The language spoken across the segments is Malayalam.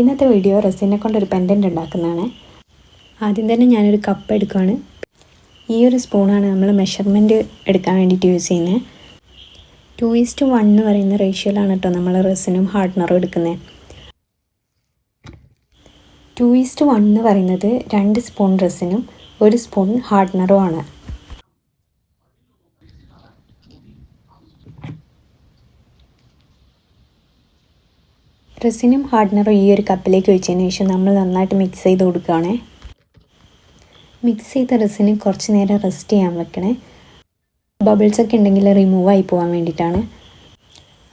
ഇന്നത്തെ വീഡിയോ റെസിനെ കൊണ്ടൊരു പെൻഡൻറ്റ് ഉണ്ടാക്കുന്നതാണ്. ആദ്യം തന്നെ ഞാനൊരു കപ്പ് എടുക്കുകയാണ്. ഈ ഒരു സ്പൂണാണ് നമ്മൾ മെഷർമെൻറ്റ് എടുക്കാൻ വേണ്ടിയിട്ട് യൂസ് ചെയ്യുന്നത്. 2:1 എന്ന് പറയുന്ന റേഷ്യോയിലാണ് കേട്ടോ നമ്മൾ റെസിനും ഹാർഡ്നറും എടുക്കുന്നത്. 2:1 എന്ന് പറയുന്നത് 2 സ്പൂൺ റെസിനും 1 സ്പൂൺ ഹാർഡ്നറും ആണ്. റെസിനും ഹാർഡ്നറും ഈ ഒരു കപ്പിലേക്ക് ഒഴിച്ചതിന് ശേഷം നമ്മൾ നന്നായിട്ട് മിക്സ് ചെയ്ത് കൊടുക്കുകയാണ്. മിക്സ് ചെയ്ത റെസിന് കുറച്ച് നേരം റെസ്റ്റ് ചെയ്യാൻ വെക്കണേ. ബബിൾസൊക്കെ ഉണ്ടെങ്കിൽ റിമൂവ് ആയി പോകാൻ വേണ്ടിയിട്ടാണ്.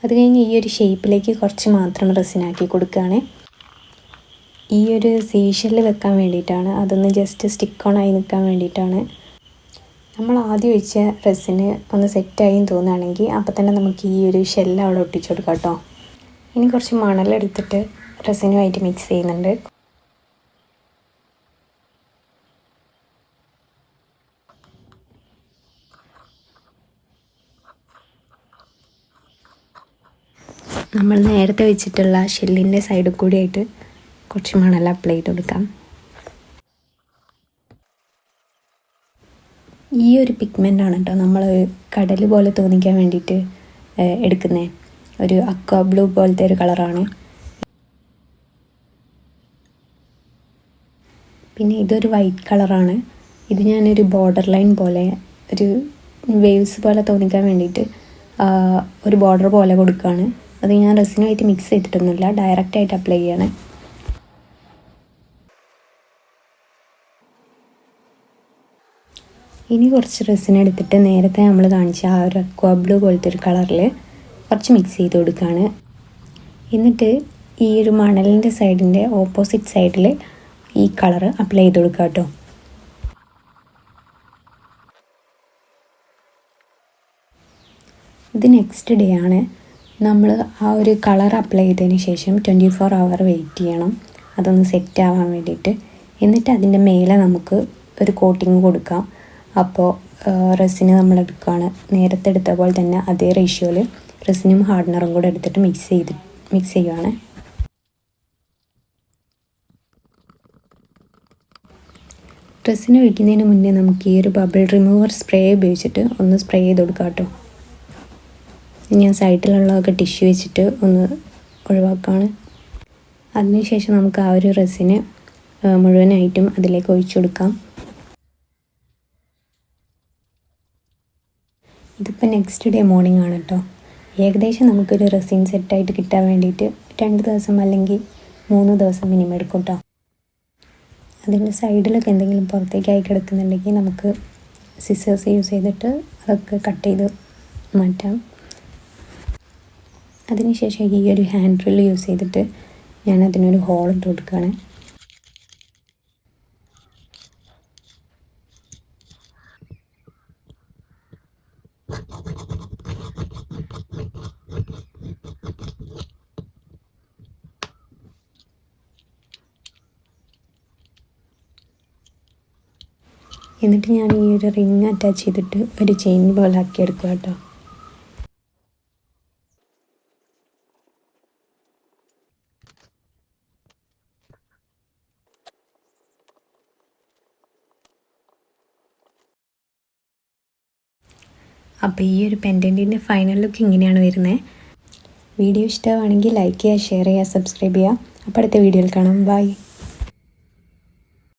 അത് കഴിഞ്ഞ് ഈ ഒരു ഷേപ്പിലേക്ക് കുറച്ച് മാത്രം റെസിനാക്കി കൊടുക്കുകയാണ്. ഈ ഒരു സീഷെല്ല് വെക്കാൻ വേണ്ടിയിട്ടാണ്, അതൊന്ന് ജസ്റ്റ് സ്റ്റിക്ക് ഓൺ ആയി നിൽക്കാൻ വേണ്ടിയിട്ടാണ്. നമ്മൾ ആദ്യം ഒഴിച്ച റെസിന് ഒന്ന് സെറ്റായി തോന്നുകയാണെങ്കിൽ അപ്പോൾ തന്നെ നമുക്ക് ഈ ഒരു ഷെല്ല് അവിടെ ഒട്ടിച്ചു കൊടുക്കാം കേട്ടോ. ഇനി കുറച്ച് മണലെടുത്തിട്ട് റെസിനുമായിട്ട് മിക്സ് ചെയ്യുന്നുണ്ട്. നമ്മൾ നേരത്തെ വെച്ചിട്ടുള്ള ഷെല്ലിൻ്റെ സൈഡിൽ കൂടിയായിട്ട് കുറച്ച് മണൽ അപ്ലൈ ചെയ്ത് കൊടുക്കാം. ഈ ഒരു പിഗ്മെൻ്റാണ് കേട്ടോ നമ്മൾ കടൽ പോലെ തോന്നിക്കാൻ വേണ്ടിയിട്ട് എടുക്കുന്നത്. ഒരു അക്വാ ബ്ലൂ പോലത്തെ ഒരു കളറാണ്. പിന്നെ ഇതൊരു വൈറ്റ് കളറാണ്. ഇത് ഞാനൊരു ബോർഡർ ലൈൻ പോലെ ഒരു വേവ്സ് പോലെ തോന്നിക്കാൻ വേണ്ടിയിട്ട് ഒരു ബോർഡർ പോലെ കൊടുക്കുകയാണ്. അത് ഞാൻ റെസിനുമായിട്ട് മിക്സ് ചെയ്തിട്ടൊന്നുമില്ല, ഡയറക്റ്റായിട്ട് അപ്ലൈ ചെയ്യണേ. ഇനി കുറച്ച് റെസിൻ എടുത്തിട്ട് നേരത്തെ നമ്മൾ കാണിച്ച ആ ഒരു അക്വാ ബ്ലൂ പോലത്തെ ഒരു കളറിൽ കുറച്ച് മിക്സ് ചെയ്ത് കൊടുക്കുകയാണ്. എന്നിട്ട് ഈ ഒരു മണലിൻ്റെ സൈഡിൻ്റെ ഓപ്പോസിറ്റ് സൈഡിൽ ഈ കളറ് അപ്ലൈ ചെയ്ത് കൊടുക്കുക കേട്ടോ. ഇത് നെക്സ്റ്റ് ഡേ ആണ്. നമ്മൾ ആ ഒരു കളർ അപ്ലൈ ചെയ്തതിന് ശേഷം 24 hour വെയിറ്റ് ചെയ്യണം, അതൊന്ന് സെറ്റ് ആവാൻ വേണ്ടിയിട്ട്. എന്നിട്ട് അതിൻ്റെ മേലെ നമുക്ക് ഒരു കോട്ടിങ് കൊടുക്കാം. അപ്പോൾ റെസിന് നമ്മൾ എടുക്കുകയാണ്, നേരത്തെ എടുത്ത പോലെ തന്നെ അതേ റേഷ്യോയിൽ റെസിനും ഹാർഡ്നറും കൂടെ എടുത്തിട്ട് മിക്സ് ചെയ്യുകയാണ്. റെസിന് ഒഴിക്കുന്നതിന് മുന്നേ നമുക്ക് ഈ ഒരു ബബിൾ റിമൂവർ സ്പ്രേ ഉപയോഗിച്ചിട്ട് ഒന്ന് സ്പ്രേ ചെയ്ത് കൊടുക്കാം കേട്ടോ. ഞാൻ സൈഡിലുള്ളതൊക്കെ ടിഷ്യൂ വെച്ചിട്ട് ഒന്ന് ഒഴിവാക്കുകയാണ്. അതിനുശേഷം നമുക്ക് ആ ഒരു റെസിന് മുഴുവനായിട്ടും അതിലേക്ക് ഒഴിച്ചു കൊടുക്കാം. ഇതിപ്പോൾ നെക്സ്റ്റ് ഡേ മോർണിംഗ് ആണ് കേട്ടോ. ഏകദേശം നമുക്കൊരു റെസിൻ സെറ്റായിട്ട് കിട്ടാൻ വേണ്ടിയിട്ട് 2 ദിവസം അല്ലെങ്കിൽ 3 ദിവസം മിനിമം എടുക്കും കേട്ടോ. അതിൻ്റെ സൈഡിലൊക്കെ എന്തെങ്കിലും പുറത്തേക്കായി കിടക്കുന്നുണ്ടെങ്കിൽ നമുക്ക് സിസേഴ്സ് യൂസ് ചെയ്തിട്ട് അതൊക്കെ കട്ട് ചെയ്ത് മാറ്റാം. അതിനുശേഷം ഈ ഒരു ഹാൻഡ് ഡ്രിൽ യൂസ് ചെയ്തിട്ട് ഞാൻ അതിനൊരു ഹോൾ ഇട്ട് കൊടുക്കുകയാണ്. എന്നിട്ട് ഞാൻ ഈ ഒരു റിങ് അറ്റാച്ച് ചെയ്തിട്ട് ഒരു ചെയിൻ പോലെ ആക്കി എടുക്കുക കേട്ടോ. അപ്പോൾ ഈ ഒരു പെൻഡൻറ്റിൻ്റെ ഫൈനൽ ലുക്ക് ഇങ്ങനെയാണ് വരുന്നത്. വീഡിയോ ഇഷ്ടമാണെങ്കിൽ ലൈക്ക് ചെയ്യുക, ഷെയർ ചെയ്യുക, സബ്സ്ക്രൈബ് ചെയ്യുക. അപ്പോൾ അടുത്ത വീഡിയോയിൽ കാണാം. ബൈ.